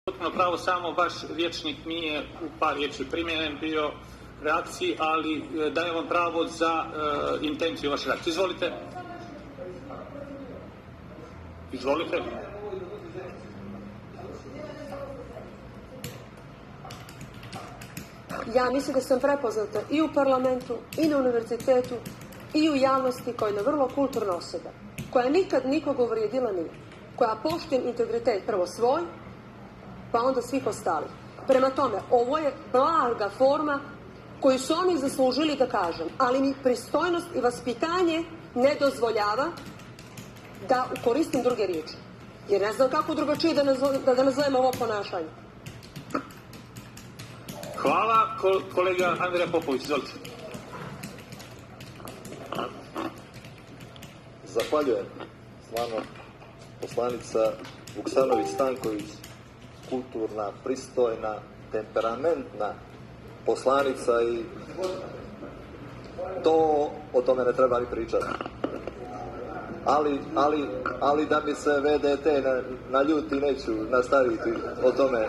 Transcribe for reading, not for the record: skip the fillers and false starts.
Potpuno pravo, samo vaš rječnik nije u par riječi primjeren bio reakciji, ali dajem vam pravo za intenciju vaše reakcije. Izvolite. Izvolite. Ja mislim da sam prepoznata i u parlamentu, i na univerzitetu, i u javnosti koja je jedna vrlo kulturna osoba, koja nikad nikog uvrijedila nije, koja poštuje integritet prvo svoj, pa onda svih ostalih. Prema tome, ovo je blaga forma koju su oni zaslužili da kažem, ali mi pristojnost i vaspitanje ne dozvoljava da koristim druge riječi. Jer ne znam kako drugačije da nazovem ovo ponašanje. Hvala, kolega Andrija Popović, izvolite. Zahvaljujem. Stvarno, poslanica Vuksanović-Stanković, kulturna, pristojna, temperamentna poslanica i to o tome ne treba ni pričati. Ali da mi se VDT na ljuti neću nastaviti o tome.